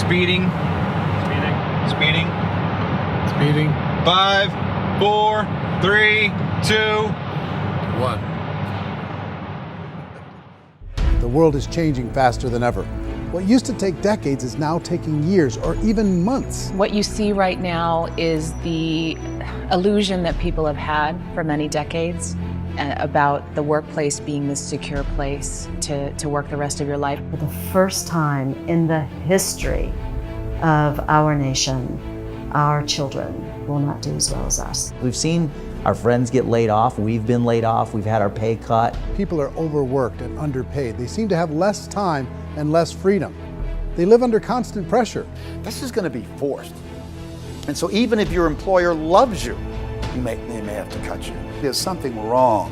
Speeding. Speeding. Speeding. 5, 4, 3, 2, 1. The world is changing faster than ever. What used to take decades is now taking years or even months. What you see right now is the illusion that people have had for many decades about the workplace being this secure place to work the rest of your life. For the first time in the history of our nation, our children will not do as well as us. We've seen our friends get laid off, we've been laid off, we've had our pay cut. People are overworked and underpaid. They seem to have less time and less freedom. They live under constant pressure. This is going to be forced. And so even if your employer loves you, they may have to cut you. There's something wrong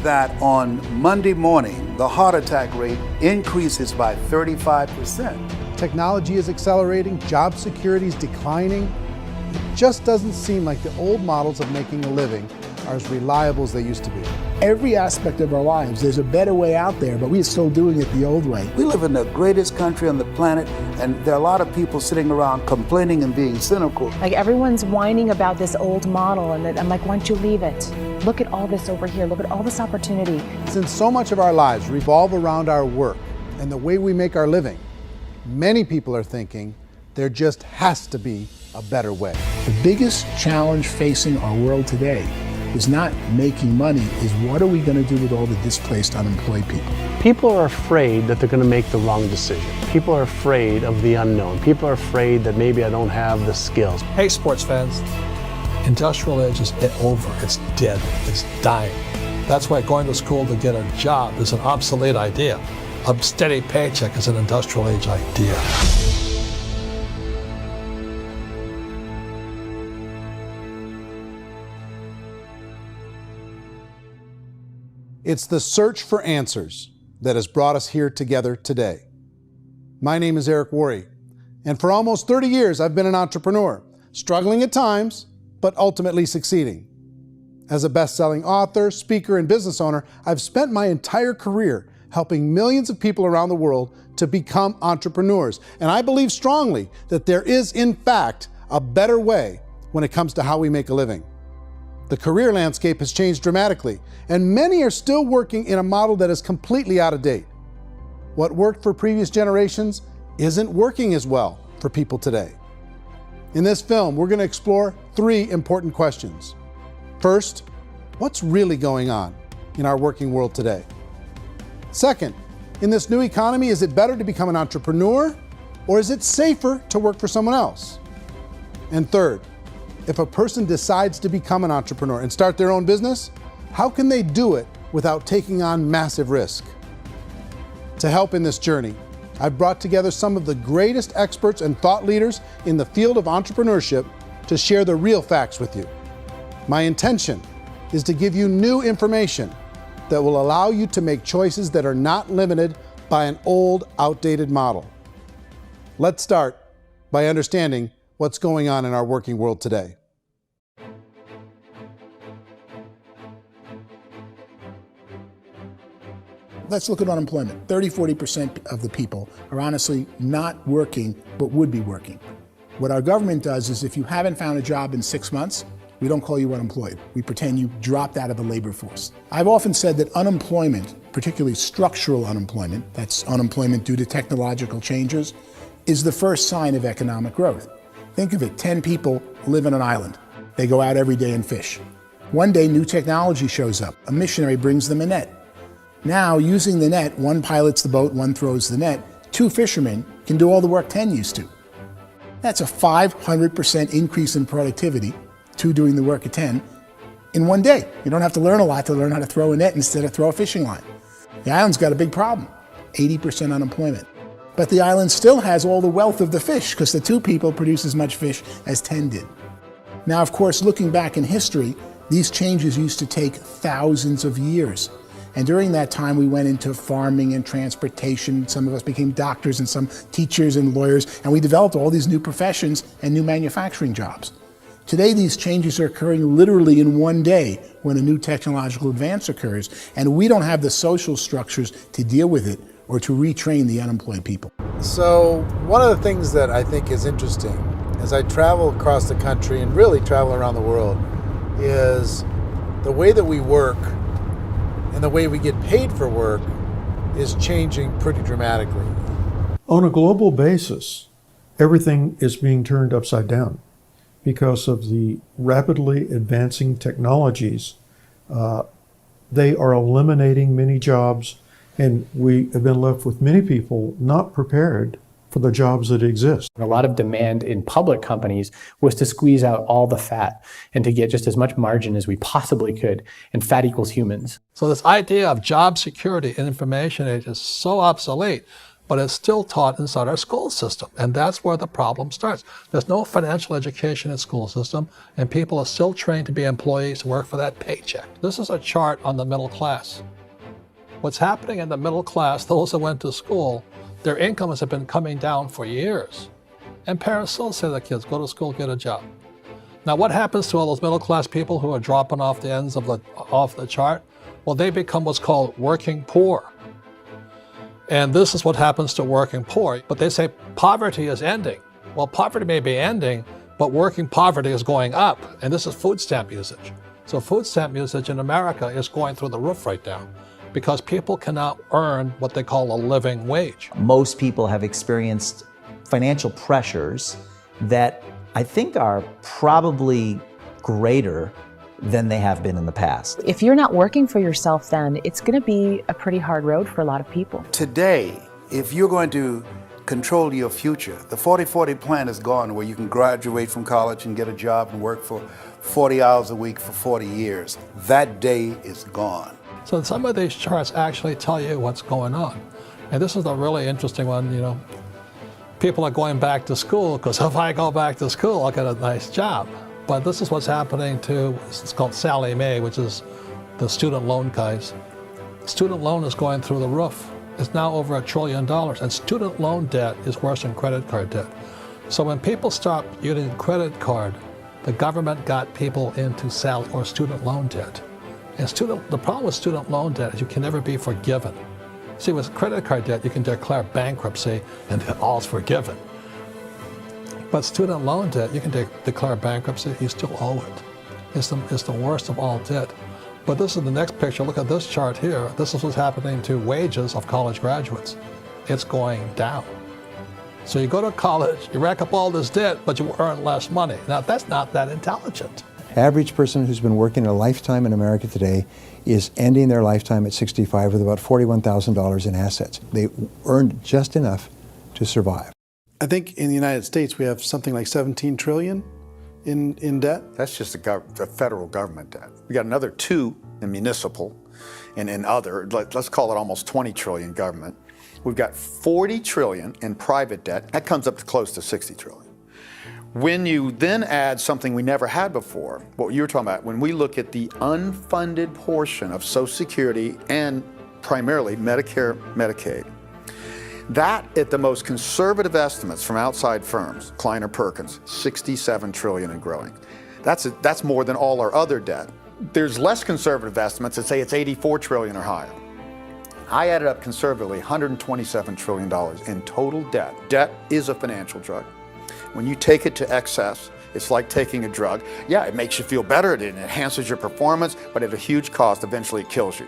that on Monday morning, the heart attack rate increases by 35%. Technology is accelerating, job security is declining. It just doesn't seem like the old models of making a living are as reliable as they used to be. Every aspect of our lives, there's a better way out there, but we're still doing it the old way. We live in the greatest country on the planet, and there are a lot of people sitting around complaining and being cynical. Like everyone's whining about this old model, and I'm like, why don't you leave it? Look at all this over here. Look at all this opportunity. Since so much of our lives revolve around our work and the way we make our living, many people are thinking there just has to be a better way. The biggest challenge facing our world today is not making money, is what are we going to do with all the displaced, unemployed people? People are afraid that they're going to make the wrong decision. People are afraid of the unknown. People are afraid that maybe I don't have the skills. Hey, sports fans. Industrial age is over. It's dead. It's dying. That's why going to school to get a job is an obsolete idea. A steady paycheck is an industrial age idea. It's the search for answers that has brought us here together today. My name is Eric Worre, and for almost 30 years I've been an entrepreneur, struggling at times, but ultimately succeeding. As a best-selling author, speaker, and business owner, I've spent my entire career helping millions of people around the world to become entrepreneurs. And I believe strongly that there is, in fact, a better way when it comes to how we make a living. The career landscape has changed dramatically, and many are still working in a model that is completely out of date. What worked for previous generations isn't working as well for people today. In this film, we're going to explore 3 important questions. First, what's really going on in our working world today? Second, in this new economy, is it better to become an entrepreneur, or is it safer to work for someone else? And third, if a person decides to become an entrepreneur and start their own business, how can they do it without taking on massive risk? To help in this journey, I've brought together some of the greatest experts and thought leaders in the field of entrepreneurship to share the real facts with you. My intention is to give you new information that will allow you to make choices that are not limited by an old, outdated model. Let's start by understanding what's going on in our working world today. Let's look at unemployment. 30–40% of the people are honestly not working, but would be working. What our government does is if you haven't found a job in 6 months, we don't call you unemployed. We pretend you dropped out of the labor force. I've often said that unemployment, particularly structural unemployment, that's unemployment due to technological changes, is the first sign of economic growth. Think of it, 10 people live on an island. They go out every day and fish. One day, new technology shows up. A missionary brings them a net. Now, using the net, one pilots the boat, one throws the net. 2 fishermen can do all the work 10 used to. That's a 500% increase in productivity, 2 doing the work of 10, in one day. You don't have to learn a lot to learn how to throw a net instead of throw a fishing line. The island's got a big problem, 80% unemployment. But the island still has all the wealth of the fish because the 2 people produce as much fish as 10 did. Now, of course, looking back in history, these changes used to take thousands of years. And during that time, we went into farming and transportation. Some of us became doctors and some teachers and lawyers, and we developed all these new professions and new manufacturing jobs. Today, these changes are occurring literally in one day when a new technological advance occurs, and we don't have the social structures to deal with it or to retrain the unemployed people. So one of the things that I think is interesting as I travel across the country and really travel around the world is the way that we work and the way we get paid for work is changing pretty dramatically. On a global basis, everything is being turned upside down because of the rapidly advancing technologies. They are eliminating many jobs, and we have been left with many people not prepared for the jobs that exist. A lot of demand in public companies was to squeeze out all the fat and to get just as much margin as we possibly could, and fat equals humans. So this idea of job security and information age is so obsolete, but it's still taught inside our school system, and that's where the problem starts. There's no financial education in the school system, and people are still trained to be employees to work for that paycheck. This is a chart on the middle class. What's happening in the middle class, those that went to school, their incomes have been coming down for years. And parents still say to their kids, go to school, get a job. Now what happens to all those middle class people who are dropping off the ends of the chart? Well, they become what's called working poor. And this is what happens to working poor. But they say poverty is ending. Well, poverty may be ending, but working poverty is going up. And this is food stamp usage. So food stamp usage in America is going through the roof right now, because people cannot earn what they call a living wage. Most people have experienced financial pressures that I think are probably greater than they have been in the past. If you're not working for yourself, then it's going to be a pretty hard road for a lot of people. Today, if you're going to control your future, the 40-40 plan is gone, where you can graduate from college and get a job and work for 40 hours a week for 40 years. That day is gone. So some of these charts actually tell you what's going on. And this is a really interesting one, you know. People are going back to school because if I go back to school, I'll get a nice job. But this is what's happening to, it's called Sallie Mae, which is the student loan guys. Student loan is going through the roof. It's now over $1 trillion, and student loan debt is worse than credit card debt. So when people stopped using credit card, the government got people into student loan debt. And the problem with student loan debt is you can never be forgiven. See, with credit card debt, you can declare bankruptcy and all's forgiven. But student loan debt, you can declare bankruptcy, you still owe it. It's the worst of all debt. But this is the next picture. Look at this chart here. This is what's happening to wages of college graduates. It's going down. So you go to college, you rack up all this debt, but you earn less money. Now, that's not that intelligent. Average person who's been working a lifetime in America today is ending their lifetime at 65 with about $41,000 in assets. They earned just enough to survive. I think in the United States we have something like 17 trillion in debt. That's just the federal government debt. We got another 2 in municipal and in other, let's call it almost 20 trillion government. We've got 40 trillion in private debt. That comes up to close to 60 trillion. When you then add something we never had before, what you were talking about, when we look at the unfunded portion of Social Security and primarily Medicare, Medicaid, that at the most conservative estimates from outside firms, Kleiner Perkins, 67 trillion and growing. That's more than all our other debt. There's less conservative estimates that say it's 84 trillion or higher. I added up conservatively $127 trillion in total debt. Debt is a financial drug. When you take it to excess, it's like taking a drug. Yeah, it makes you feel better, it enhances your performance, but at a huge cost, eventually it kills you.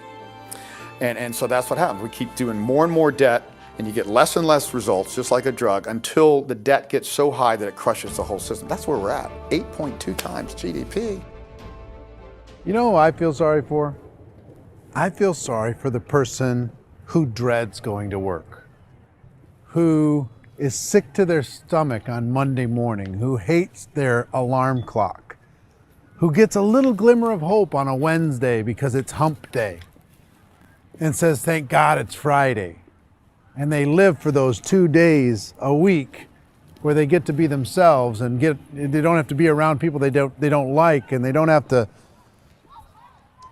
And so that's what happens. We keep doing more and more debt, and you get less and less results, just like a drug, until the debt gets so high that it crushes the whole system. That's where we're at, 8.2 times GDP. You know who I feel sorry for? I feel sorry for the person who dreads going to work, who is sick to their stomach on Monday morning, who hates their alarm clock, who gets a little glimmer of hope on a Wednesday because it's hump day and says, thank God it's Friday. And they live for those 2 days a week where they get to be themselves and they don't have to be around people they don't like, and they don't have to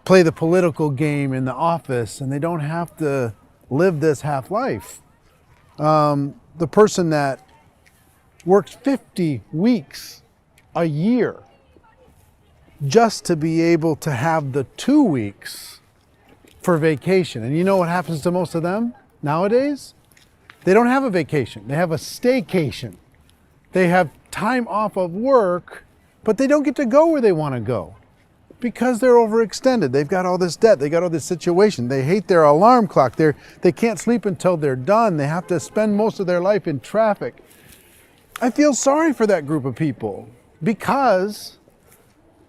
play the political game in the office, and they don't have to live this half life. The person that works 50 weeks a year just to be able to have the 2 weeks for vacation. And you know what happens to most of them? Nowadays, they don't have a vacation. They have a staycation. They have time off of work, but they don't get to go where they want to go because they're overextended. They've got all this debt. They got all this situation. They hate their alarm clock. They can't sleep until they're done. They have to spend most of their life in traffic. I feel sorry for that group of people because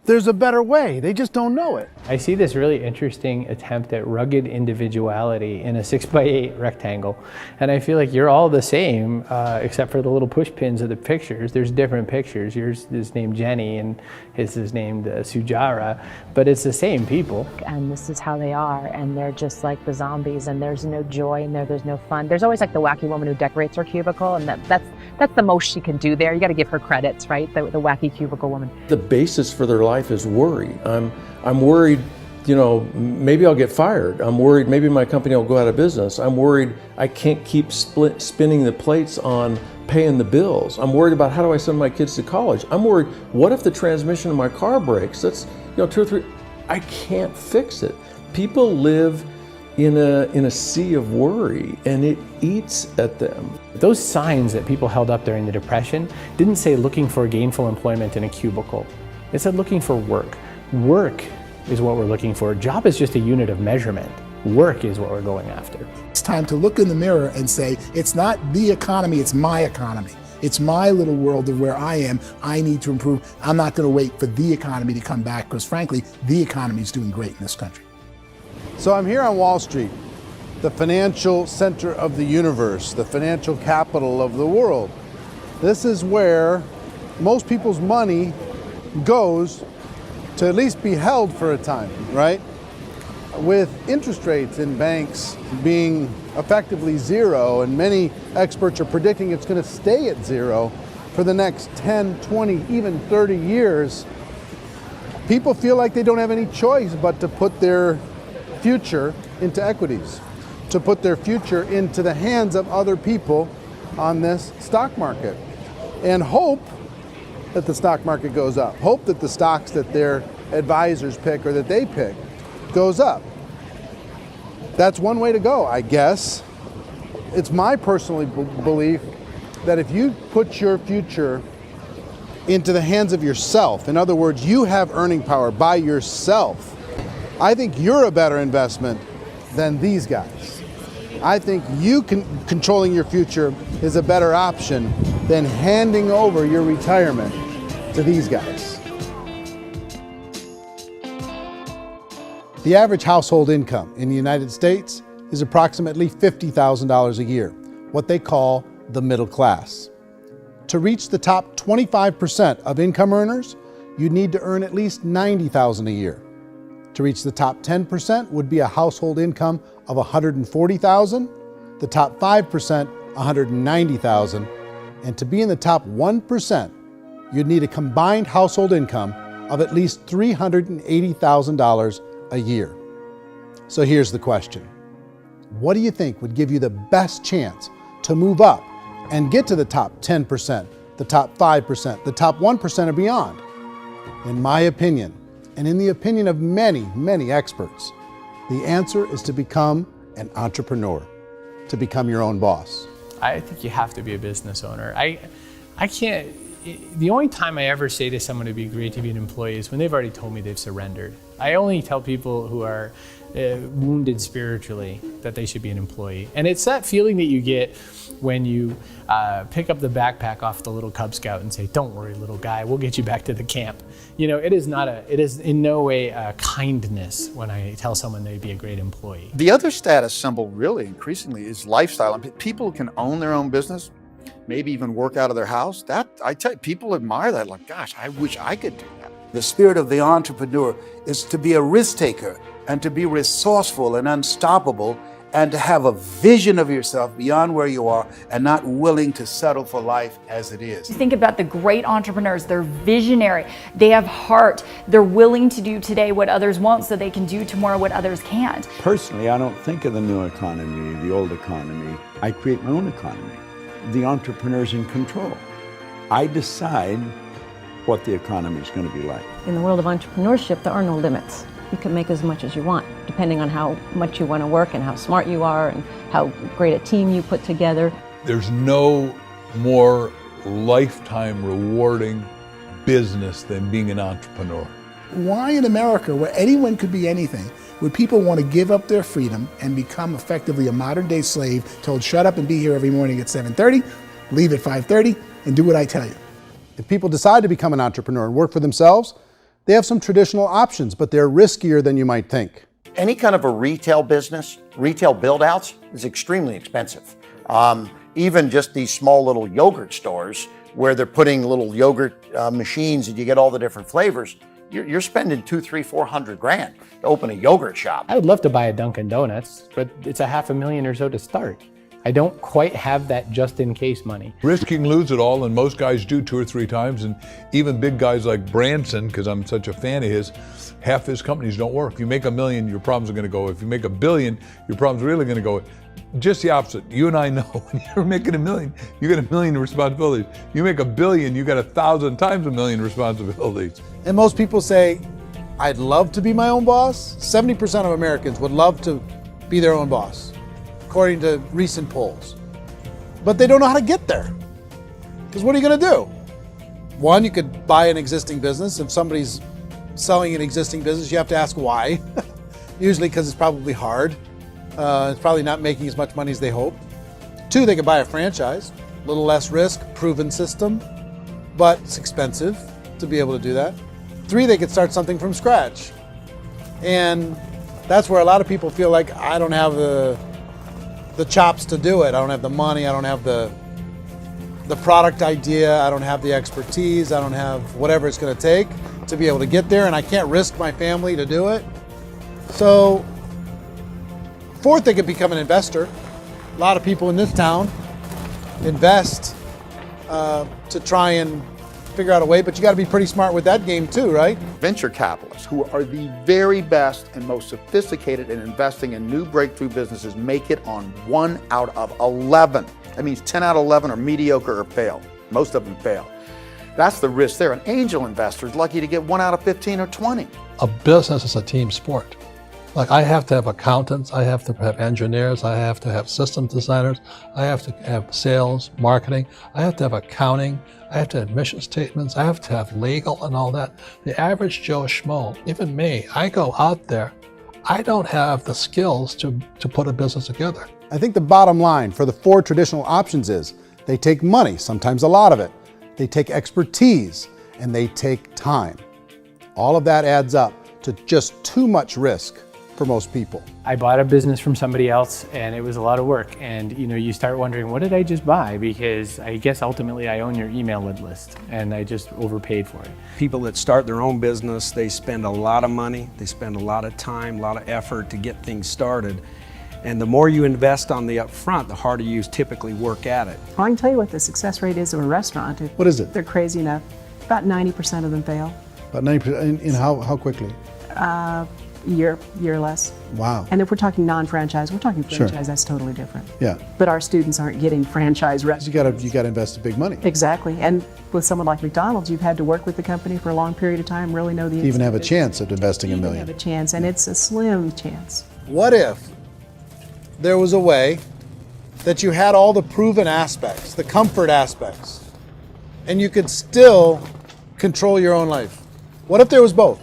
there's a better way. They just don't know it. I see this really interesting attempt at rugged individuality in a 6x8 rectangle. And I feel like you're all the same, except for the little push pins of the pictures. There's different pictures. Yours is named Jenny and his is named Sujara, but it's the same people. And this is how they are, and they're just like the zombies, and there's no joy in there, there's no fun. There's always like the wacky woman who decorates her cubicle, and that's the most she can do there. You got to give her credits, right? The wacky cubicle woman. The basis for their life is worry. I'm worried, maybe I'll get fired. I'm worried maybe my company will go out of business. I'm worried I can't keep spinning the plates on paying the bills. I'm worried about how do I send my kids to college. I'm worried, what if the transmission of my car breaks? That's 2 or 3, I can't fix it. People live in a sea of worry, and it eats at them. Those signs that people held up during the Depression didn't say looking for gainful employment in a cubicle. It said looking for work. Work is what we're looking for. Job is just a unit of measurement. Work is what we're going after. It's time to look in the mirror and say, it's not the economy, it's my economy. It's my little world of where I am. I need to improve. I'm not going to wait for the economy to come back because frankly, the economy is doing great in this country. So I'm here on Wall Street, the financial center of the universe, the financial capital of the world. This is where most people's money goes to at least be held for a time, right? With interest rates in banks being effectively zero, and many experts are predicting it's going to stay at zero for the next 10, 20, even 30 years, people feel like they don't have any choice but to put their future into equities, to put their future into the hands of other people on this stock market, and hope that the stock market goes up, hope that the stocks that their advisors pick or that they pick goes up. That's one way to go, I guess. It's my personal belief that if you put your future into the hands of yourself, in other words, you have earning power by yourself, I think you're a better investment than these guys. I think you controlling your future is a better option than handing over your retirement to these guys. The average household income in the United States is approximately $50,000 a year, what they call the middle class. To reach the top 25% of income earners, you'd need to earn at least $90,000 a year. To reach the top 10% would be a household income of $140,000, the top 5%, $190,000, and to be in the top 1%, you'd need a combined household income of at least $380,000 a year. So here's the question. What do you think would give you the best chance to move up and get to the top 10%, the top 5%, the top 1% or beyond? In my opinion, and in the opinion of many, many experts, the answer is to become an entrepreneur, to become your own boss. I think you have to be a business owner. I can't, the only time I ever say to someone it'd be great to be an employee is when they've already told me they've surrendered. I only tell people who are wounded spiritually that they should be an employee. And it's that feeling that you get when you pick up the backpack off the little Cub Scout and say, "Don't worry, little guy, we'll get you back to the camp." It is in no way a kindness when I tell someone they'd be a great employee. The other status symbol really increasingly is lifestyle. And people can own their own business, maybe even work out of their house. That, I tell you, people admire that. Like, gosh, I wish I could do that. The spirit of the entrepreneur is to be a risk taker and to be resourceful and unstoppable and to have a vision of yourself beyond where you are and not willing to settle for life as it is. Think about the great entrepreneurs. They're visionary. They have heart. They're willing to do today what others won't so they can do tomorrow what others can't. Personally, I don't think of the new economy, the old economy. I create my own economy. The entrepreneur's in control. I decide what the economy is going to be like. In the world of entrepreneurship, there are no limits. you can make as much as you want, depending on how much you want to work and how smart you are and how great a team you put together. There's no more lifetime rewarding business than being an entrepreneur. Why in America, where anyone could be anything, would people want to give up their freedom and become effectively a modern-day slave, told shut up and be here every morning at 7:30, leave at 5:30, and do what I tell you? If people decide to become an entrepreneur and work for themselves, they have some traditional options, but they're riskier than you might think. Any kind of a retail business, retail build-outs, is extremely expensive. Even just these small little yogurt stores where they're putting little yogurt machines and you get all the different flavors, you're spending $200,000, $300,000, $400,000 to open a yogurt shop. I would love to buy a Dunkin' Donuts, but it's $500,000 or so to start. I don't quite have that just in case money. Risking lose it all, and most guys do 2 or 3 times, and even big guys like Branson, because I'm such a fan of his, half his companies don't work. If you make $1 million, your problems are gonna go. If you make $1 billion, your problems are really gonna go. Just the opposite. You and I know when you're making $1 million, you get $1 million responsibilities. You make $1 billion, you got 1,000 times $1 million responsibilities. And most people say, I'd love to be my own boss. 70% of Americans would love to be their own boss, according to recent polls. But they don't know how to get there. Because what are you gonna do? One, you could buy an existing business. If somebody's selling an existing business, you have to ask why. Usually because it's probably hard. It's probably not making as much money as they hope. 2, they could buy a franchise, a little less risk, proven system, but it's expensive to be able to do that. 3, they could start something from scratch. And that's where a lot of people feel like, I don't have the chops to do it. I don't have the money, I don't have the product idea, I don't have the expertise, I don't have whatever it's gonna take to be able to get there, and I can't risk my family to do it. So, 4th, they could become an investor. A lot of people in this town invest to try and figure out a way, but you gotta be pretty smart with that game too, right? Venture capitalists, who are the very best and most sophisticated in investing in new breakthrough businesses, make it on 1 out of 11. That means 10 out of 11 are mediocre or fail. Most of them fail. That's the risk there. An angel investor is lucky to get 1 out of 15 or 20. A business is a team sport. Like, I have to have accountants, I have to have engineers, I have to have system designers, I have to have sales, marketing, I have to have accounting, I have to have mission statements, I have to have legal and all that. The average Joe Schmo, even me, I go out there, I don't have the skills to put a business together. I think the bottom line for the 4 traditional options is they take money, sometimes a lot of it. They take expertise, and they take time. All of that adds up to just too much risk for most people. I bought a business from somebody else and it was a lot of work. And you start wondering, what did I just buy? Because I guess ultimately I own your email list and I just overpaid for it. People that start their own business, they spend a lot of money, they spend a lot of time, a lot of effort to get things started. And the more you invest on the upfront, the harder you typically work at it. Well, I can tell you what the success rate is of a restaurant. What is it? They're crazy enough. About 90% of them fail. About 90%, in how quickly? Year or less. Wow. And if we're talking non-franchise, we're talking franchise, Sure. That's totally different. Yeah. But our students aren't getting franchise restaurants. You gotta invest big money. Exactly. And with someone like McDonald's, you've had to work with the company for a long period of time, really know the To even have a business. chance at investing $1 million. Have a chance, and it's a slim chance. What if there was a way that you had all the proven aspects, the comfort aspects, and you could still control your own life? What if there was both?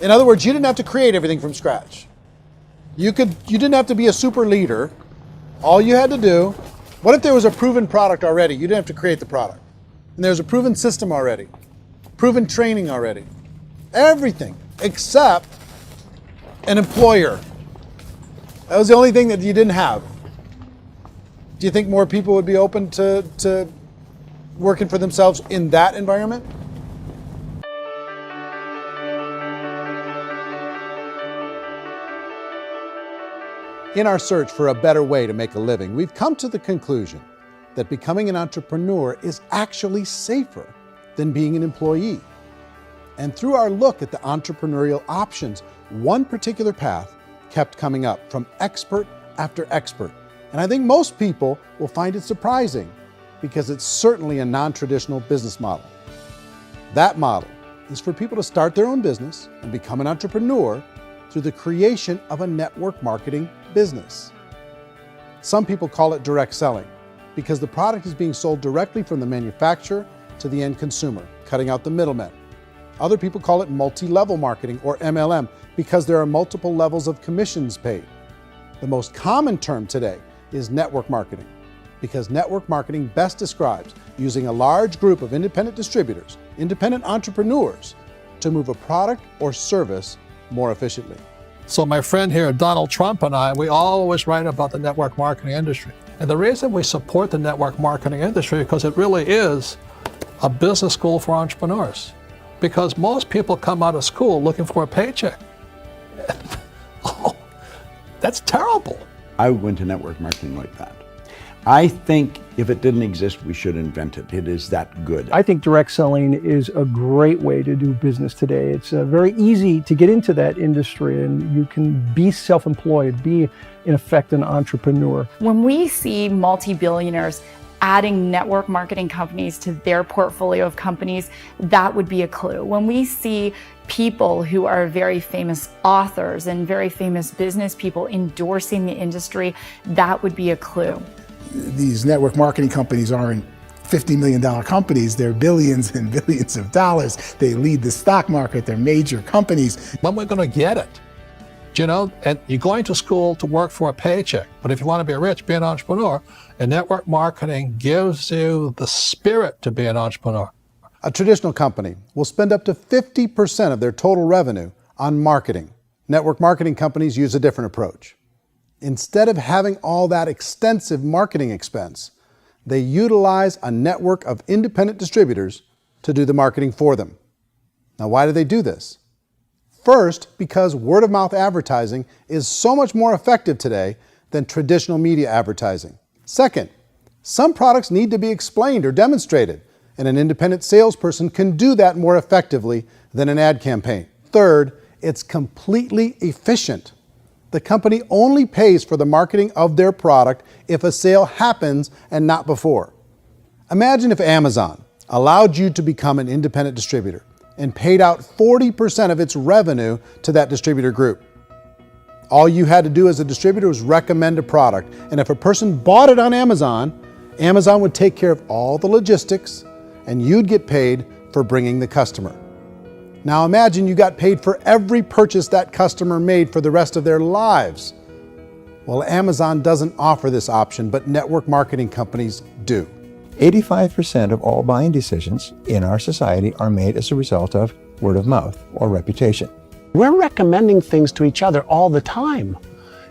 In other words, you didn't have to create everything from scratch. You didn't have to be a super leader. All you had to do, what if there was a proven product already? You didn't have to create the product. And there's a proven system already, proven training already. Everything except an employer. That was the only thing that you didn't have. Do you think more people would be open to working for themselves in that environment? In our search for a better way to make a living, we've come to the conclusion that becoming an entrepreneur is actually safer than being an employee. And through our look at the entrepreneurial options, one particular path kept coming up from expert after expert. And I think most people will find it surprising because it's certainly a non-traditional business model. That model is for people to start their own business and become an entrepreneur through the creation of a network marketing business. Some people call it direct selling because the product is being sold directly from the manufacturer to the end consumer, cutting out the middlemen. Other people call it multi-level marketing, or MLM, because there are multiple levels of commissions paid. The most common term today is network marketing, because network marketing best describes using a large group of independent distributors, independent entrepreneurs, to move a product or service more efficiently. So my friend here, Donald Trump, and I, we always write about the network marketing industry. And the reason we support the network marketing industry is because it really is a business school for entrepreneurs. Because most people come out of school looking for a paycheck. Oh, that's terrible. I went to network marketing like that. I think if it didn't exist, we should invent it. It is that good. I think direct selling is a great way to do business today. It's very easy to get into that industry, and you can be self-employed, be in effect an entrepreneur. When we see multi-billionaires adding network marketing companies to their portfolio of companies, that would be a clue. When we see people who are very famous authors and very famous business people endorsing the industry, that would be a clue. These network marketing companies aren't $50 million companies, they're billions and billions of dollars. They lead the stock market, they're major companies. When we're going to get it? You know, and you're going to school to work for a paycheck, but if you want to be rich, be an entrepreneur, and network marketing gives you the spirit to be an entrepreneur. A traditional company will spend up to 50% of their total revenue on marketing. Network marketing companies use a different approach. Instead of having all that extensive marketing expense, they utilize a network of independent distributors to do the marketing for them. Now, why do they do this? First, because word-of-mouth advertising is so much more effective today than traditional media advertising. Second, some products need to be explained or demonstrated, and an independent salesperson can do that more effectively than an ad campaign. Third, it's completely efficient. The company only pays for the marketing of their product if a sale happens and not before. Imagine if Amazon allowed you to become an independent distributor and paid out 40% of its revenue to that distributor group. All you had to do as a distributor was recommend a product, and if a person bought it on Amazon, Amazon would take care of all the logistics, and you'd get paid for bringing the customer. Now imagine you got paid for every purchase that customer made for the rest of their lives. Well, Amazon doesn't offer this option, but network marketing companies do. 85% of all buying decisions in our society are made as a result of word of mouth or reputation. We're recommending things to each other all the time.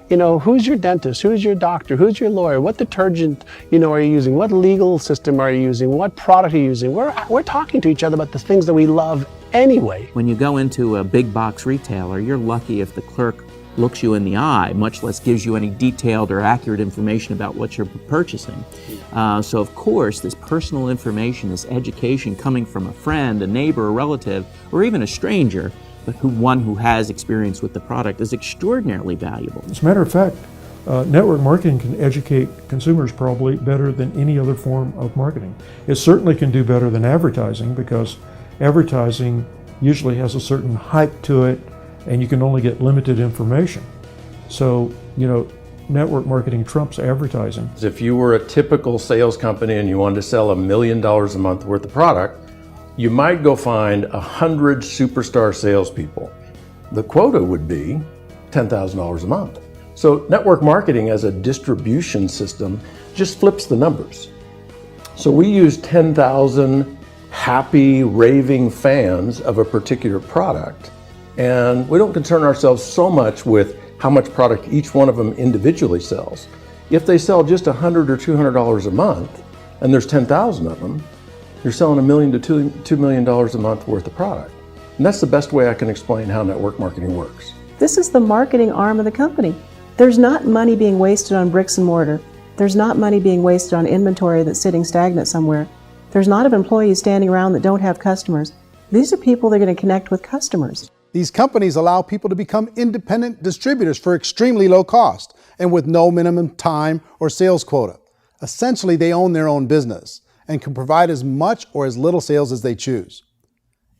You know, who's your dentist? Who's your doctor? Who's your lawyer? What detergent, are you using? What legal system are you using? What product are you using? We're talking to each other about the things that we love anyway. When you go into a big box retailer, you're lucky if the clerk looks you in the eye, much less gives you any detailed or accurate information about what you're purchasing. So of course, this personal information, this education coming from a friend, a neighbor, a relative, or even a stranger, but one who has experience with the product is extraordinarily valuable. As a matter of fact, network marketing can educate consumers probably better than any other form of marketing. It certainly can do better than advertising because advertising usually has a certain hype to it and you can only get limited information. So, network marketing trumps advertising. If you were a typical sales company and you wanted to sell $1 million a month worth of product, you might go find 100 superstar salespeople. The quota would be $10,000 a month. So network marketing as a distribution system just flips the numbers. So we use 10,000 happy, raving fans of a particular product, and we don't concern ourselves so much with how much product each one of them individually sells. If they sell just $100 or $200 a month, and there's 10,000 of them, you're selling $1 million to $2 million a month worth of product. And that's the best way I can explain how network marketing works. This is the marketing arm of the company. There's not money being wasted on bricks and mortar. There's not money being wasted on inventory that's sitting stagnant somewhere. There's not of employees standing around that don't have customers. These are people that are going to connect with customers. These companies allow people to become independent distributors for extremely low cost and with no minimum time or sales quota. Essentially, they own their own business and can provide as much or as little sales as they choose.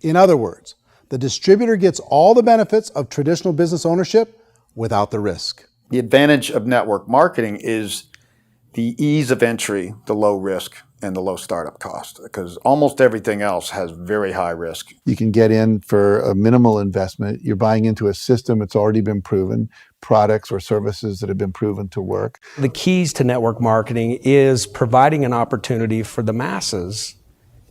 In other words, the distributor gets all the benefits of traditional business ownership without the risk. The advantage of network marketing is the ease of entry, the low risk, and the low startup cost, because almost everything else has very high risk. You can get in for a minimal investment. You're buying into a system that's already been proven, products or services that have been proven to work. The keys to network marketing is providing an opportunity for the masses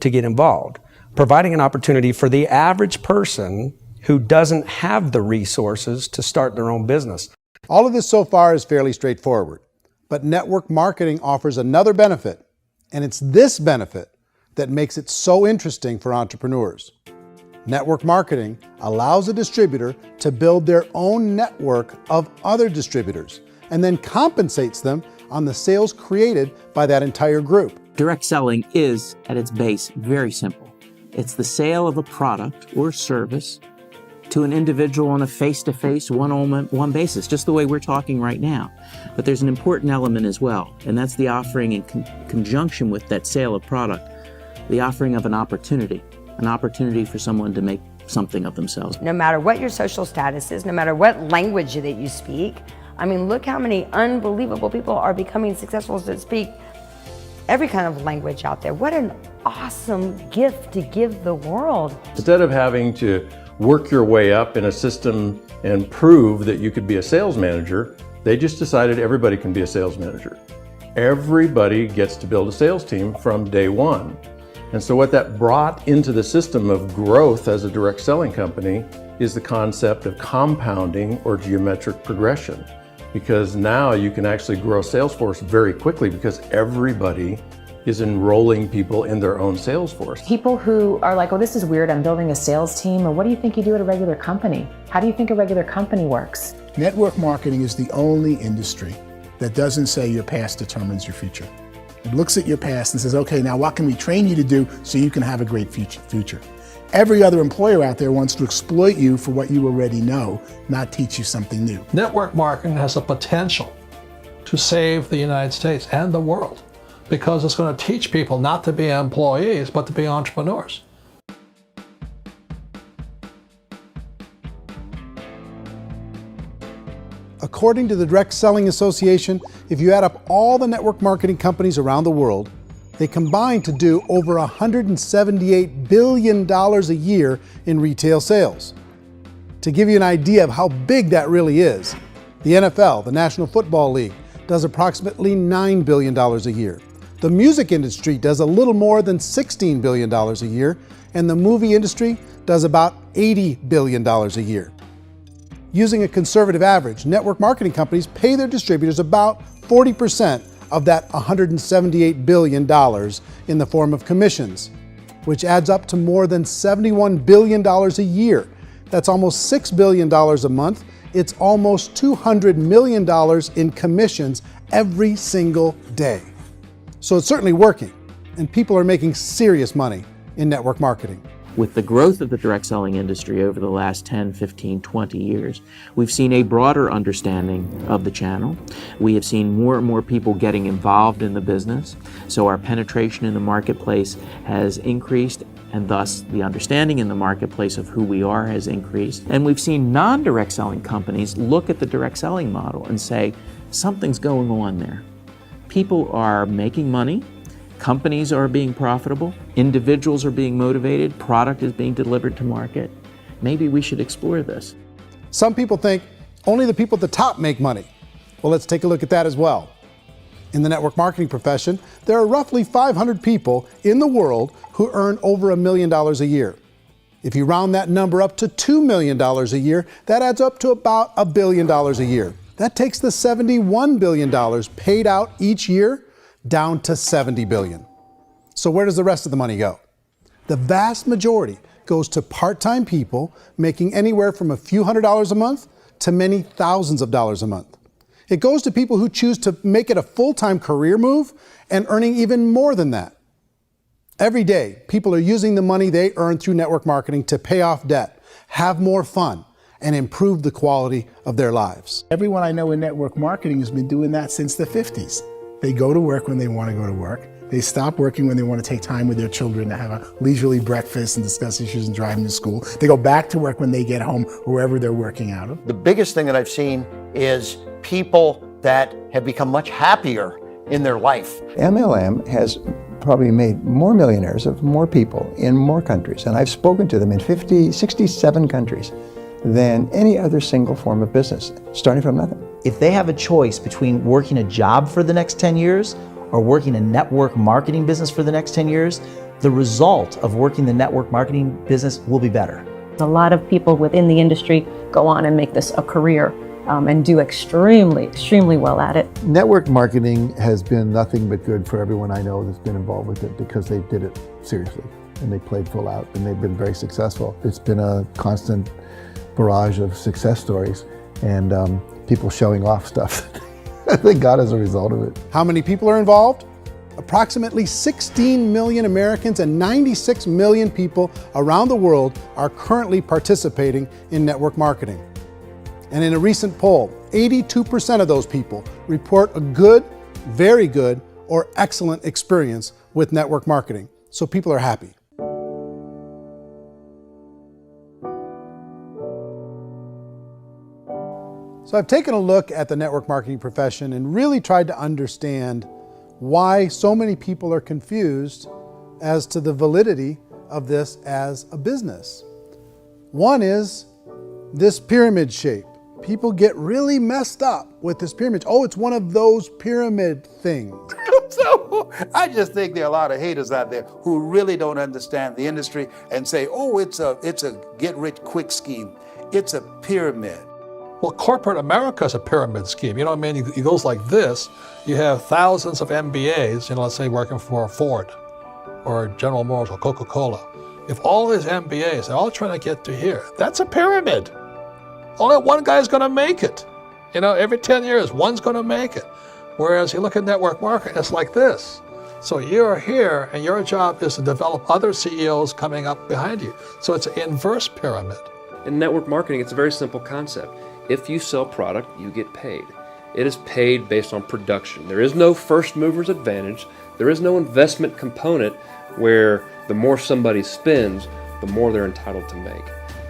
to get involved, providing an opportunity for the average person who doesn't have the resources to start their own business. All of this so far is fairly straightforward, but network marketing offers another benefit, and it's this benefit that makes it so interesting for entrepreneurs. Network marketing allows a distributor to build their own network of other distributors and then compensates them on the sales created by that entire group. Direct selling is, at its base, very simple. It's the sale of a product or service to an individual on a face-to-face, one-on-one basis, just the way we're talking right now. But there's an important element as well, and that's the offering in conjunction with that sale of product, the offering of an opportunity for someone to make something of themselves. No matter what your social status is, no matter what language that you speak, I mean, look how many unbelievable people are becoming successful that speak every kind of language out there. What an awesome gift to give the world. Instead of having to work your way up in a system and prove that you could be a sales manager, they just decided everybody can be a sales manager. Everybody gets to build a sales team from day one. And so what that brought into the system of growth as a direct selling company is the concept of compounding or geometric progression. Because now you can actually grow a sales force very quickly because everybody is enrolling people in their own sales force. People who are like, oh, this is weird, I'm building a sales team, or what do you think you do at a regular company? How do you think a regular company works? Network marketing is the only industry that doesn't say your past determines your future. It looks at your past and says, okay, now what can we train you to do so you can have a great future? Every other employer out there wants to exploit you for what you already know, not teach you something new. Network marketing has a potential to save the United States and the world because it's going to teach people not to be employees, but to be entrepreneurs. According to the Direct Selling Association, if you add up all the network marketing companies around the world, they combine to do over $178 billion a year in retail sales. To give you an idea of how big that really is, the NFL, the National Football League, does approximately $9 billion a year. The music industry does a little more than $16 billion a year, and the movie industry does about $80 billion a year. Using a conservative average, network marketing companies pay their distributors about 40% of that $178 billion in the form of commissions, which adds up to more than $71 billion a year. That's almost $6 billion a month. It's almost $200 million in commissions every single day. So it's certainly working, and people are making serious money in network marketing. With the growth of the direct selling industry over the last 10, 15, 20 years, we've seen a broader understanding of the channel. We have seen more and more people getting involved in the business, so our penetration in the marketplace has increased, and thus the understanding in the marketplace of who we are has increased. And we've seen non-direct selling companies look at the direct selling model and say, something's going on there. People are making money. Companies are being profitable, individuals are being motivated, product is being delivered to market. Maybe we should explore this. Some people think only the people at the top make money. Well, let's take a look at that as well. In the network marketing profession, there are roughly 500 people in the world who earn over $1 million a year. If you round that number up to $2 million a year, that adds up to about $1 billion a year. That takes the $71 billion paid out each year down to $70 billion. So where does the rest of the money go? The vast majority goes to part-time people making anywhere from a few $100s a month to many thousands of dollars a month. It goes to people who choose to make it a full-time career move and earning even more than that. Every day, people are using the money they earn through network marketing to pay off debt, have more fun, and improve the quality of their lives. Everyone I know in network marketing has been doing that since the 50s. They go to work when they want to go to work. They stop working when they want to take time with their children to have a leisurely breakfast and discuss issues and driving to school. They go back to work when they get home, wherever they're working out of. The biggest thing that I've seen is people that have become much happier in their life. MLM has probably made more millionaires of more people in more countries, and I've spoken to them in 67 countries, than any other single form of business, starting from nothing. If they have a choice between working a job for the next 10 years or working a network marketing business for the next 10 years, the result of working the network marketing business will be better. A lot of people within the industry go on and make this a career and do extremely well at it. Network marketing has been nothing but good for everyone I know that's been involved with it because they did it seriously and they played full out and they've been very successful. It's been a constant barrage of success stories and people showing off stuff that they got as a result of it. How many people are involved? Approximately 16 million Americans and 96 million people around the world are currently participating in network marketing. And in a recent poll, 82% of those people report a good, very good, or excellent experience with network marketing. So people are happy. So I've taken a look at the network marketing profession and really tried to understand why so many people are confused as to the validity of this as a business. One is this pyramid shape. People get really messed up with this pyramid. Oh, it's one of those pyramid things. So I just think there are a lot of haters out there who really don't understand the industry and say, oh, it's a get-rich-quick scheme. It's a pyramid. Well, corporate America is a pyramid scheme. You know what I mean? It goes like this. You have thousands of MBAs, let's say working for Ford or General Motors or Coca-Cola. If all these MBAs, they're all trying to get to here, that's a pyramid. Only one guy's going to make it. Every 10 years, one's going to make it. Whereas you look at network marketing, it's like this. So you're here, and your job is to develop other CEOs coming up behind you. So it's an inverse pyramid. In network marketing, it's a very simple concept. If you sell product, you get paid. It is paid based on production. There is no first mover's advantage. There is no investment component where the more somebody spends, the more they're entitled to make.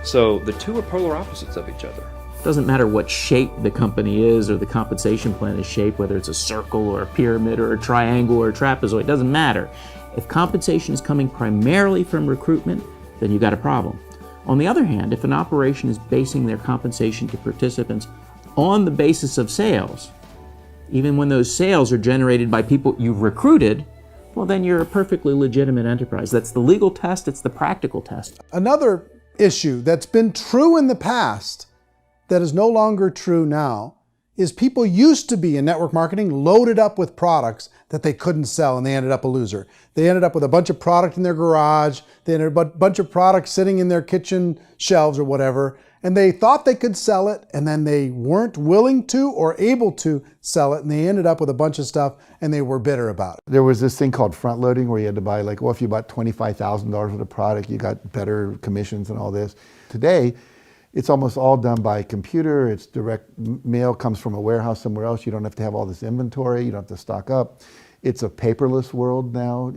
So the two are polar opposites of each other. It doesn't matter what shape the company is or the compensation plan is shaped, whether it's a circle or a pyramid or a triangle or a trapezoid, it doesn't matter. If compensation is coming primarily from recruitment, then you've got a problem. On the other hand, if an operation is basing their compensation to participants on the basis of sales, even when those sales are generated by people you've recruited, well, then you're a perfectly legitimate enterprise. That's the legal test, it's the practical test. Another issue that's been true in the past that is no longer true now is people used to be in network marketing loaded up with products that they couldn't sell and they ended up a loser. They ended up with a bunch of product in their garage, they ended up with a bunch of products sitting in their kitchen shelves or whatever, and they thought they could sell it and then they weren't willing to or able to sell it and they ended up with a bunch of stuff and they were bitter about it. There was this thing called front loading where you had to buy if you bought $25,000 worth of product, you got better commissions and all this. Today, it's almost all done by computer. It's direct mail, comes from a warehouse somewhere else. You don't have to have all this inventory. You don't have to stock up. It's a paperless world now.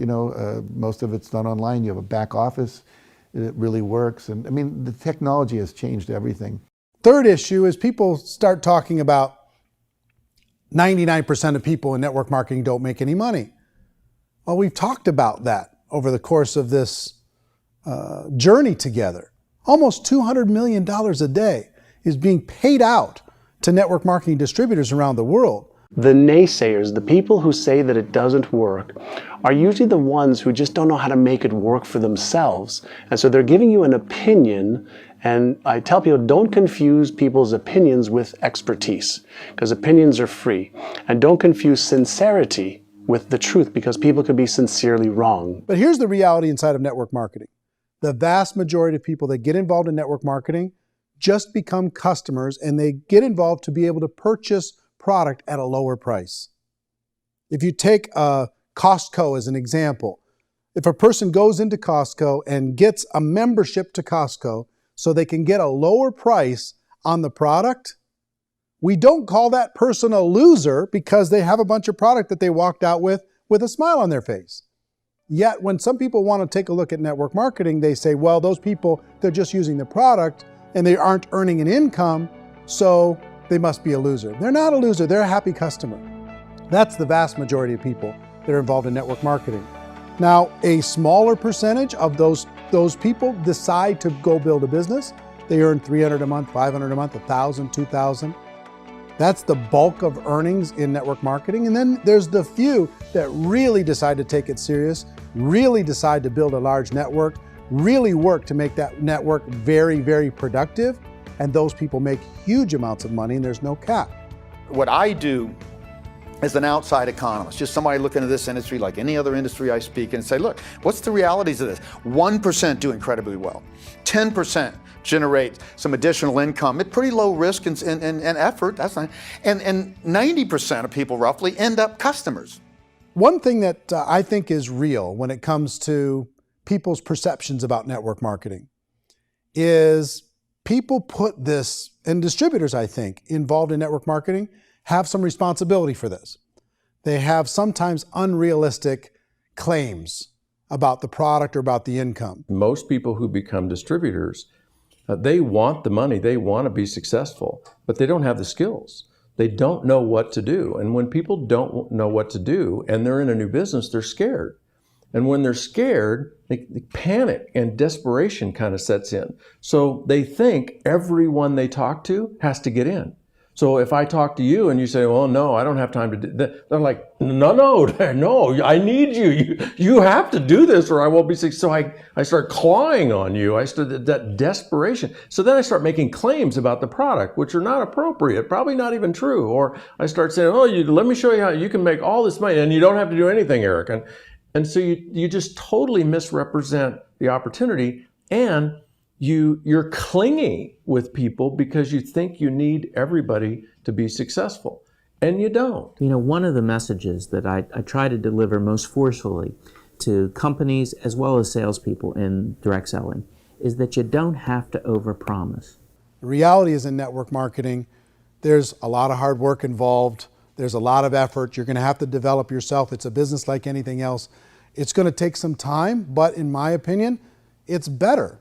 Most of it's done online. You have a back office. It really works. And I mean, the technology has changed everything. Third issue is people start talking about 99% of people in network marketing don't make any money. Well, we've talked about that over the course of this journey together. Almost $200 million a day is being paid out to network marketing distributors around the world. The naysayers, the people who say that it doesn't work, are usually the ones who just don't know how to make it work for themselves. And so they're giving you an opinion, and I tell people, don't confuse people's opinions with expertise, because opinions are free. And don't confuse sincerity with the truth, because people could be sincerely wrong. But here's the reality inside of network marketing. The vast majority of people that get involved in network marketing just become customers, and they get involved to be able to purchase product at a lower price. If you take Costco as an example, if a person goes into Costco and gets a membership to Costco so they can get a lower price on the product, we don't call that person a loser because they have a bunch of product that they walked out with with a smile on their face. Yet when some people want to take a look at network marketing, they say, well, those people, they're just using the product and they aren't earning an income, so they must be a loser. They're not a loser, they're a happy customer. That's the vast majority of people that are involved in network marketing. Now, a smaller percentage of those people decide to go build a business. They earn $300 a month, $500 a month, $1,000, $2,000. That's the bulk of earnings in network marketing. And then there's the few that really decide to take it serious, really decide to build a large network, really work to make that network very, very productive. And those people make huge amounts of money and there's no cap. What I do as an outside economist, just somebody looking at this industry like any other industry I speak and say, look, what's the realities of this? 1% do incredibly well. 10% generate some additional income at pretty low risk and effort. That's not, and 90% of people roughly end up customers. One thing that I think is real when it comes to people's perceptions about network marketing is people put this, and distributors, I think, involved in network marketing have some responsibility for this. They have sometimes unrealistic claims about the product or about the income. Most people who become distributors, they want the money, they want to be successful, but they don't have the skills. They don't know what to do. And when people don't know what to do and they're in a new business, they're scared. And when they're scared, they panic and desperation kind of sets in. So they think everyone they talk to has to get in. So if I talk to you and you say, well, no, I don't have time to do that, they're like, no, I need you. You have to do this or I won't be successful. So I start clawing on you. I start that desperation. So then I start making claims about the product, which are not appropriate, probably not even true. Or I start saying, oh, let me show you how you can make all this money and you don't have to do anything, Eric. And so you just totally misrepresent the opportunity, and you're clingy with people because you think you need everybody to be successful, and you don't. You know, one of the messages that I try to deliver most forcefully to companies as well as salespeople in direct selling is that you don't have to overpromise. The reality is in network marketing, there's a lot of hard work involved. There's a lot of effort. You're going to have to develop yourself. It's a business like anything else. It's going to take some time, but in my opinion, it's better.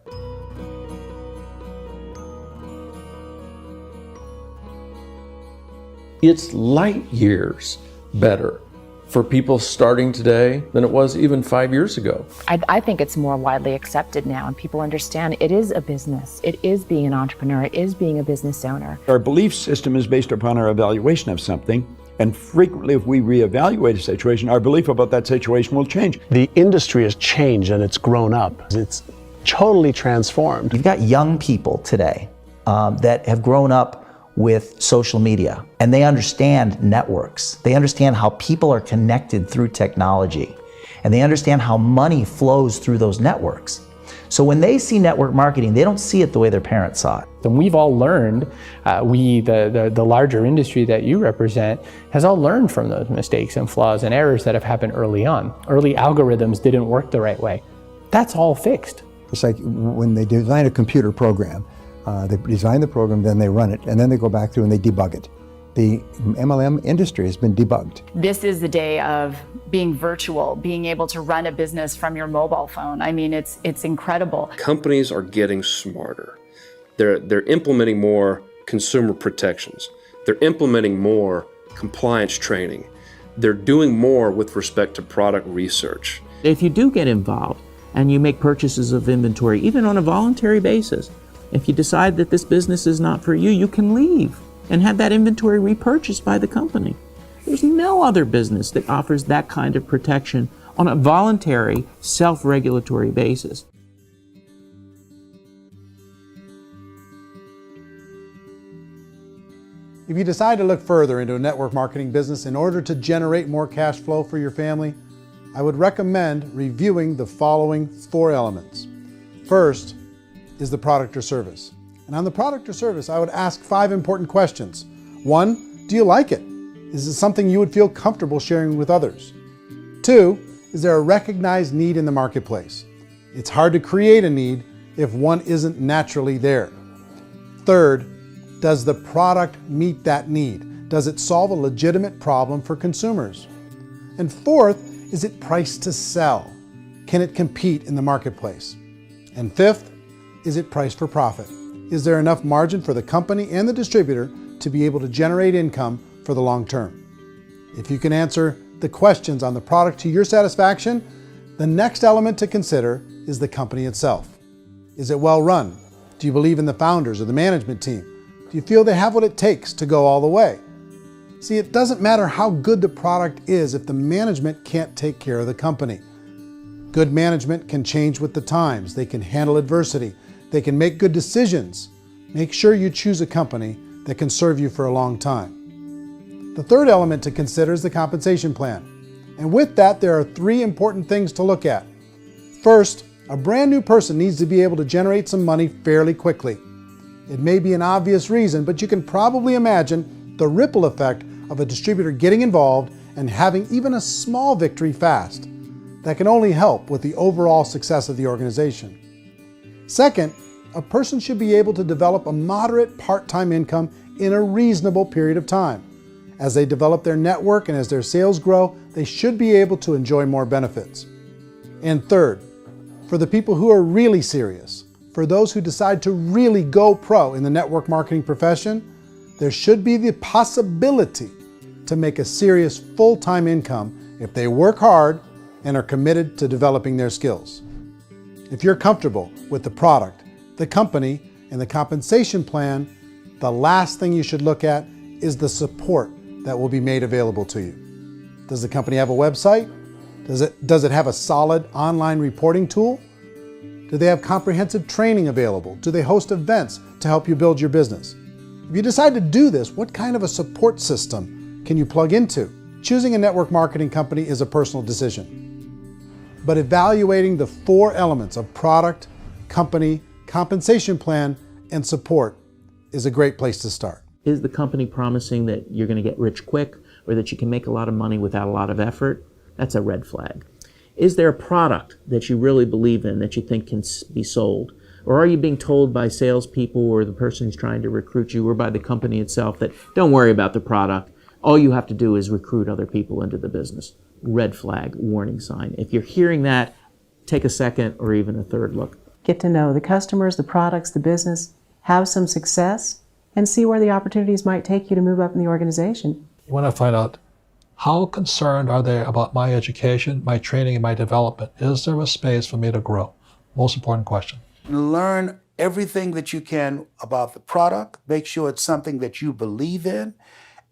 It's light years better for people starting today than it was even 5 years ago. I think it's more widely accepted now, and people understand it is a business. It is being an entrepreneur. It is being a business owner. Our belief system is based upon our evaluation of something. And frequently, if we reevaluate a situation, our belief about that situation will change. The industry has changed and it's grown up. It's totally transformed. You've got young people today that have grown up with social media, and they understand networks. They understand how people are connected through technology, and they understand how money flows through those networks. So when they see network marketing, they don't see it the way their parents saw it. And we've all learned, the larger industry that you represent, has all learned from those mistakes and flaws and errors that have happened early on. Early algorithms didn't work the right way. That's all fixed. It's like when they design a computer program, they design the program, then they run it, and then they go back through and they debug it. The MLM industry has been debugged. This is the day of being virtual, being able to run a business from your mobile phone. I mean, it's incredible. Companies are getting smarter. They're implementing more consumer protections. They're implementing more compliance training. They're doing more with respect to product research. If you do get involved and you make purchases of inventory, even on a voluntary basis, if you decide that this business is not for you, you can leave and have that inventory repurchased by the company. There's no other business that offers that kind of protection on a voluntary, self-regulatory basis. If you decide to look further into a network marketing business in order to generate more cash flow for your family, I would recommend reviewing the following 4 elements. First is the product or service. And on the product or service, I would ask 5 important questions. 1, do you like it? Is it something you would feel comfortable sharing with others? 2, is there a recognized need in the marketplace? It's hard to create a need if one isn't naturally there. 3rd, does the product meet that need? Does it solve a legitimate problem for consumers? And 4th, is it priced to sell? Can it compete in the marketplace? And fifth, is it priced for profit? Is there enough margin for the company and the distributor to be able to generate income for the long term? If you can answer the questions on the product to your satisfaction, the next element to consider is the company itself. Is it well run? Do you believe in the founders or the management team? Do you feel they have what it takes to go all the way? See, it doesn't matter how good the product is if the management can't take care of the company. Good management can change with the times. They can handle adversity. They can make good decisions. Make sure you choose a company that can serve you for a long time. The third element to consider is the compensation plan. And with that, there are 3 important things to look at. First, a brand new person needs to be able to generate some money fairly quickly. It may be an obvious reason, but you can probably imagine the ripple effect of a distributor getting involved and having even a small victory fast. That can only help with the overall success of the organization. Second, a person should be able to develop a moderate part-time income in a reasonable period of time. As they develop their network and as their sales grow, they should be able to enjoy more benefits. And third, for the people who are really serious, for those who decide to really go pro in the network marketing profession, there should be the possibility to make a serious full-time income if they work hard and are committed to developing their skills. If you're comfortable with the product, the company, and the compensation plan, the last thing you should look at is the support that will be made available to you. Does the company have a website? Does it have a solid online reporting tool? Do they have comprehensive training available? Do they host events to help you build your business? If you decide to do this, what kind of a support system can you plug into? Choosing a network marketing company is a personal decision. But evaluating the 4 elements of product, company, compensation plan, and support is a great place to start. Is the company promising that you're going to get rich quick or that you can make a lot of money without a lot of effort? That's a red flag. Is there a product that you really believe in that you think can be sold? Or are you being told by salespeople or the person who's trying to recruit you or by the company itself that don't worry about the product, all you have to do is recruit other people into the business? Red flag, warning sign. If you're hearing that, take a second or even a third look. Get to know the customers, the products, the business, have some success, and see where the opportunities might take you to move up in the organization. You want to find out how concerned are they about my education, my training, and my development? Is there a space for me to grow? Most important question. Learn everything that you can about the product. Make sure it's something that you believe in,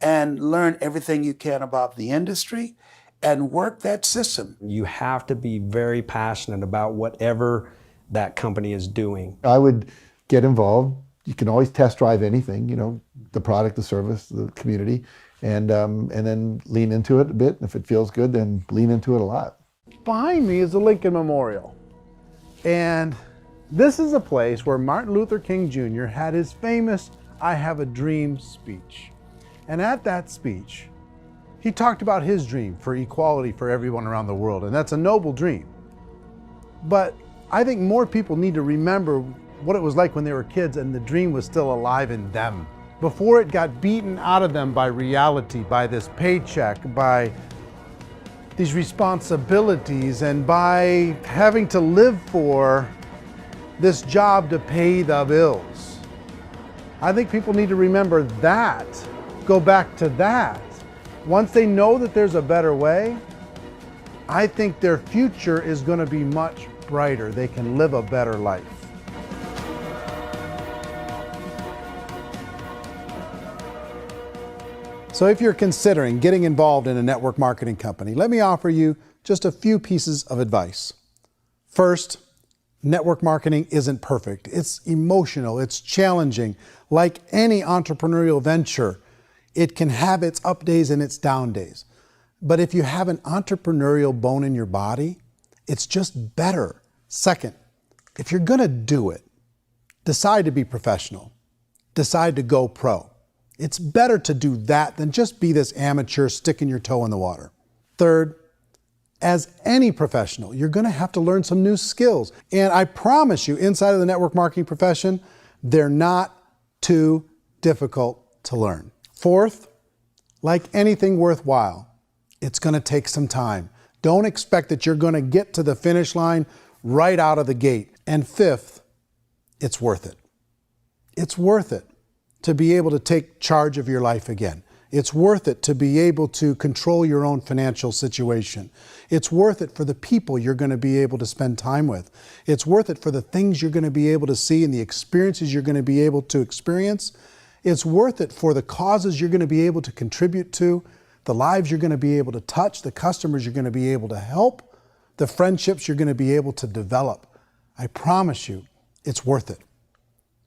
and learn everything you can about the industry and work that system. You have to be very passionate about whatever that company is doing. I would get involved. You can always test drive anything, the product, the service, the community, and then lean into it a bit. If it feels good, then lean into it a lot. Behind me is the Lincoln Memorial. And this is a place where Martin Luther King Jr. had his famous "I Have a Dream" speech. And at that speech, he talked about his dream for equality for everyone around the world, and that's a noble dream. But I think more people need to remember what it was like when they were kids and the dream was still alive in them. Before it got beaten out of them by reality, by this paycheck, by these responsibilities, and by having to live for this job to pay the bills. I think people need to remember that, go back to that. Once they know that there's a better way, I think their future is going to be much brighter. They can live a better life. So if you're considering getting involved in a network marketing company, let me offer you just a few pieces of advice. First, network marketing isn't perfect. It's emotional, it's challenging. Like any entrepreneurial venture, it can have its up days and its down days. But if you have an entrepreneurial bone in your body, it's just better. Second, if you're gonna do it, decide to be professional. Decide to go pro. It's better to do that than just be this amateur sticking your toe in the water. Third, as any professional, you're gonna have to learn some new skills. And I promise you, inside of the network marketing profession, they're not too difficult to learn. Fourth, like anything worthwhile, it's gonna take some time. Don't expect that you're going to get to the finish line right out of the gate. And fifth, it's worth it. It's worth it to be able to take charge of your life again. It's worth it to be able to control your own financial situation. It's worth it for the people you're going to be able to spend time with. It's worth it for the things you're going to be able to see and the experiences you're going to be able to experience. It's worth it for the causes you're going to be able to contribute to, the lives you're going to be able to touch, the customers you're going to be able to help, the friendships you're going to be able to develop. I promise you, it's worth it.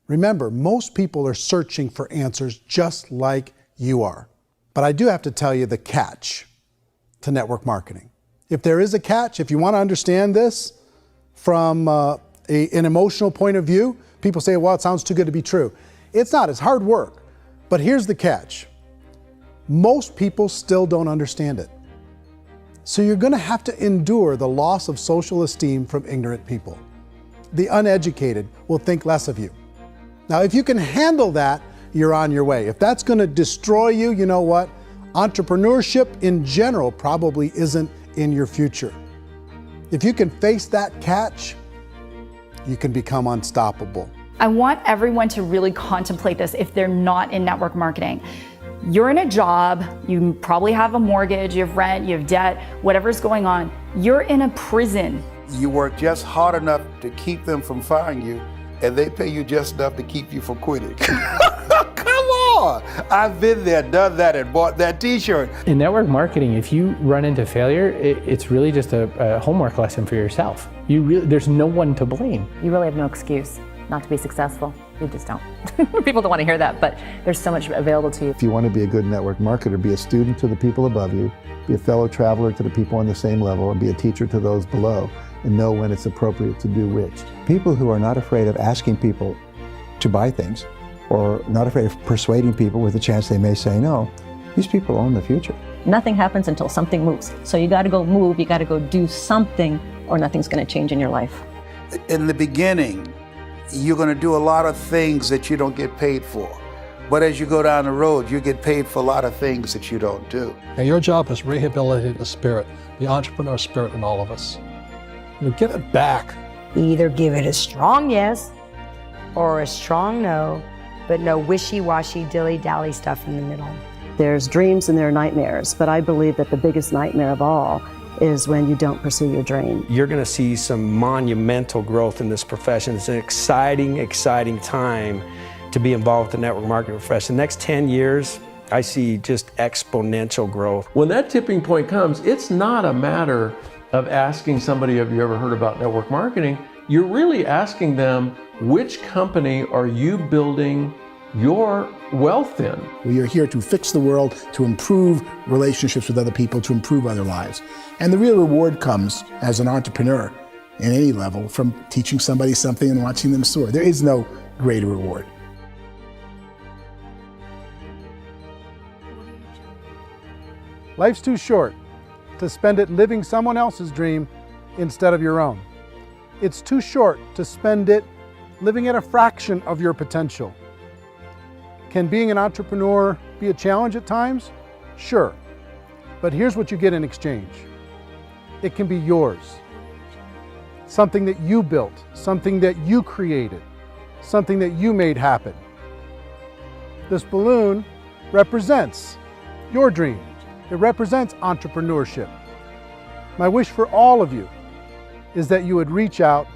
Remember, most people are searching for answers just like you are. But I do have to tell you the catch to network marketing. If there is a catch, if you want to understand this from an emotional point of view, people say, well, it sounds too good to be true. It's not, it's hard work. But here's the catch. Most people still don't understand it. So you're going to have to endure the loss of social esteem from ignorant people. The uneducated will think less of you. Now, if you can handle that, you're on your way. If that's going to destroy you, you know what? Entrepreneurship in general probably isn't in your future. If you can face that catch, you can become unstoppable. I want everyone to really contemplate this if they're not in network marketing. You're in a job, you probably have a mortgage, you have rent, you have debt, whatever's going on. You're in a prison. You work just hard enough to keep them from firing you, and they pay you just enough to keep you from quitting. Come on! I've been there, done that, and bought that t-shirt. In network marketing, if you run into failure, it's really just a homework lesson for yourself. There's no one to blame. You really have no excuse not to be successful. You just don't. People don't want to hear that, but there's so much available to you. If you want to be a good network marketer, be a student to the people above you, be a fellow traveler to the people on the same level, and be a teacher to those below, and know when it's appropriate to do which. People who are not afraid of asking people to buy things, or not afraid of persuading people with a chance they may say no, these people own the future. Nothing happens until something moves. So you got to go move, you got to go do something, or nothing's going to change in your life. In the beginning, you're going to do a lot of things that you don't get paid for. But as you go down the road, you get paid for a lot of things that you don't do. And your job is rehabilitate the spirit, the entrepreneur spirit in all of us. Get it back. Either give it a strong yes or a strong no, but no wishy-washy, dilly-dally stuff in the middle. There's dreams and there are nightmares, but I believe that the biggest nightmare of all is when you don't pursue your dream. You're going to see some monumental growth in this profession. It's an exciting, exciting time to be involved with the network marketing profession. The next 10 years, I see just exponential growth. When that tipping point comes, it's not a matter of asking somebody, have you ever heard about network marketing? You're really asking them, which company are you building your wealth in? We are here to fix the world, to improve relationships with other people, to improve other lives. And the real reward comes as an entrepreneur in any level from teaching somebody something and watching them soar. There is no greater reward. Life's too short to spend it living someone else's dream instead of your own. It's too short to spend it living at a fraction of your potential. Can being an entrepreneur be a challenge at times? Sure. But here's what you get in exchange. It can be yours. Something that you built, something that you created, something that you made happen. This balloon represents your dream. It represents entrepreneurship. My wish for all of you is that you would reach out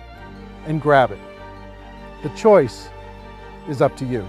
and grab it. The choice is up to you.